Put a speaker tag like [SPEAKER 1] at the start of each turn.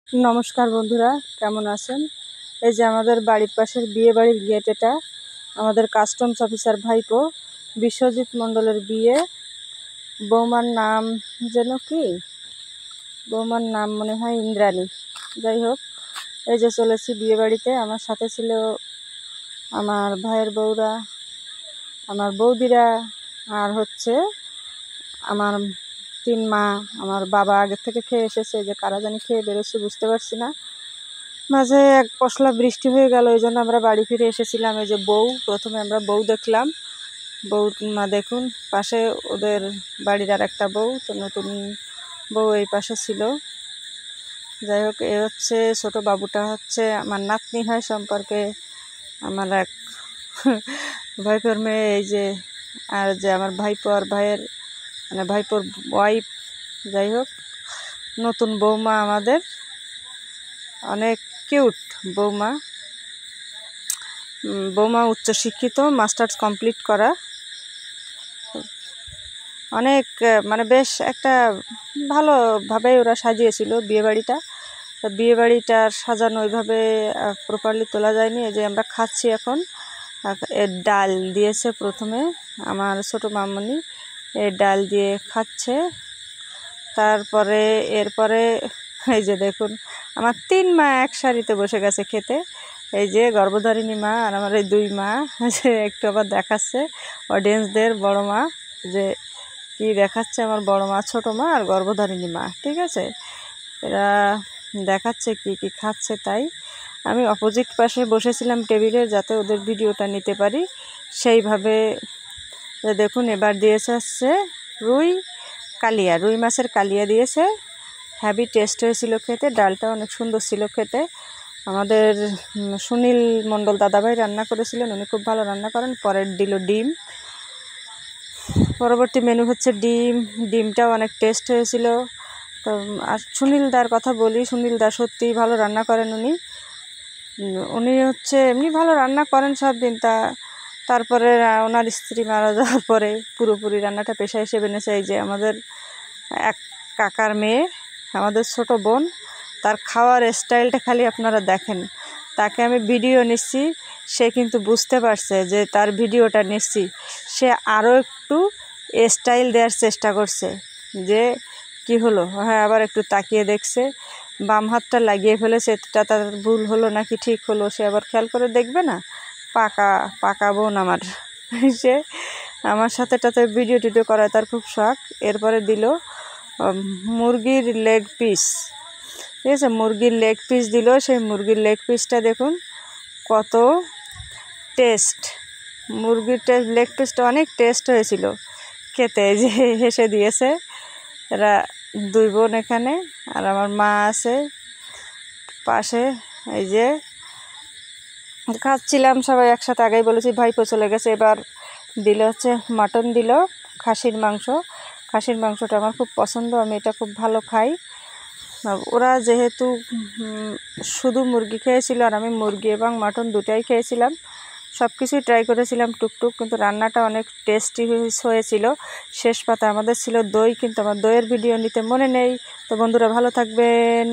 [SPEAKER 1] নমস্কার বন্ধুরা, কেমন আছেন? এই যে আমাদের বাড়ির পাশের বিয়ে বাড়ির গেট, এটা আমাদের কাস্টমস অফিসার ভাইপো বিশ্বজিৎ মণ্ডলের বিয়ে। বৌমার নাম যেন কি, বৌমার নাম মনে হয় ইন্দ্রাণী। যাই হোক, এই যে চলেছি বিয়ে বাড়িতে। আমার সাথে ছিল আমার ভাইয়ের বউরা, আমার বৌদিরা, আর হচ্ছে আমার 3 মা। আমার বাবা আগের থেকে খেয়ে এসেছে, যে কারা জানি খেয়ে বেরোচ্ছে বুঝতে পারছি না। মাঝে এক পশলা বৃষ্টি হয়ে গেল, এই জন্য আমরা বাড়ি ফিরে এসেছিলাম। এই যে বউ, প্রথমে আমরা বউ দেখলাম। বউ মা দেখুন, পাশে ওদের বাড়ির আর একটা বউ, তো নতুন বউ এই পাশে ছিল। যাই হোক, এ হচ্ছে ছোট বাবুটা, হচ্ছে আমার নাতনি হয় সম্পর্কে আমার এক ভাইপোর মেয়ে। এই যে, আর যে আমার ভাইপো আর ভাইয়ের মানে ভাইপোর ওয়াইফ। যাই হোক, নতুন বৌমা আমাদের, অনেক কিউট বৌমা। বৌমা উচ্চশিক্ষিত, মাস্টার্স কমপ্লিট করা, অনেক মানে বেশ একটা ভালোভাবে ওরা সাজিয়েছিল বিয়েবাড়িটা। তো বিয়েবাড়িটার সাজানো ওইভাবে প্রপারলি তোলা যায়নি। এই যে আমরা খাচ্ছি এখন। এর ডাল দিয়েছে প্রথমে আমার ছোটো মামনি, এর ডাল দিয়ে খাচ্ছে। তারপরে এরপরে এই যে দেখুন, আমার 3 মা এক সারিতে বসে গেছে খেতে। এই যে গর্ভধারিণী মা আর আমার এই 2 মা, যে একটু আবার দেখাচ্ছে অডিয়েন্সদের বড় মা, যে কি দেখাচ্ছে আমার বড় মা, ছোট মা আর গর্ভধারিণী মা। ঠিক আছে, এরা দেখাচ্ছে কি কি খাচ্ছে। তাই আমি অপোজিট পাশে বসেছিলাম টেবিলে, যাতে ওদের ভিডিওটা নিতে পারি সেইভাবে। দেখুন, এবার দিয়েছে হচ্ছে রুই কালিয়া, রুই মাছের কালিয়া দিয়েছে। হ্যাভি টেস্ট হয়েছিল খেতে, ডালটা অনেক সুন্দর ছিল খেতে। আমাদের সুনীল মণ্ডল দাদাভাই রান্না করেছিলেন, উনি খুব ভালো রান্না করেন। পরের দিল ডিম, পরবর্তী মেনু হচ্ছে ডিম। ডিমটাও অনেক টেস্ট হয়েছিল। তো আর সুনীল দার কথা বলি, সুনীল দা সত্যিই ভালো রান্না করেন। উনি হচ্ছে এমনি ভালো রান্না করেন সব দিন। তারপরে ওনার স্ত্রী মারা যাওয়ার পরে পুরোপুরি রান্নাটা পেশা হিসেবে নিয়েছে। এই যে আমাদের এক কাকার মেয়ে, আমাদের ছোট বোন, তার খাওয়ার স্টাইলটা খালি আপনারা দেখেন। তাকে আমি ভিডিও নিচ্ছি, সে কিন্তু বুঝতে পারছে যে তার ভিডিওটা নিচ্ছি। সে আরও একটু স্টাইল দেওয়ার চেষ্টা করছে, যে কি হলো, হ্যাঁ আবার একটু তাকিয়ে দেখছে। বাম হাতটা লাগিয়ে ফেলেছে, এটা তার ভুল হলো নাকি ঠিক হলো সে আবার খেয়াল করে দেখবে না। পাকা পাকা বোন আমার। সে আমার সাথে ভিডিও টিডিও করায় তার খুব শখ। এরপরে দিল মুরগির লেগ পিস। ঠিক আছে, মুরগির লেগ পিস দিল। সেই মুরগির লেগ পিসটা দেখুন কত টেস্ট। মুরগির লেগ পিসটা অনেক টেস্ট হয়েছিল খেতে। যে হেসে দিয়েছে এরা 2 বোন এখানে, আর আমার মা আছে পাশে। এই যে খাচ্ছিলাম সবাই একসাথে। আগেই বলেছি ভাইপো চলে গেছে। এবার দিল হচ্ছে মাটন, দিল খাসির মাংস। খাসির মাংসটা আমার খুব পছন্দ, আমি এটা খুব ভালো খাই। ওরা যেহেতু শুধু মুরগি খেয়েছিল, আর আমি মুরগি এবং মাটন দুটাই খেয়েছিলাম, সব কিছুই ট্রাই করেছিলাম টুকটুক, কিন্তু রান্নাটা অনেক টেস্টি হয়েছিল। শেষ পাতা আমাদের ছিল দই, কিন্তু আমার দইয়ের ভিডিও নিতে মনে নেই। তো বন্ধুরা ভালো থাকবেন।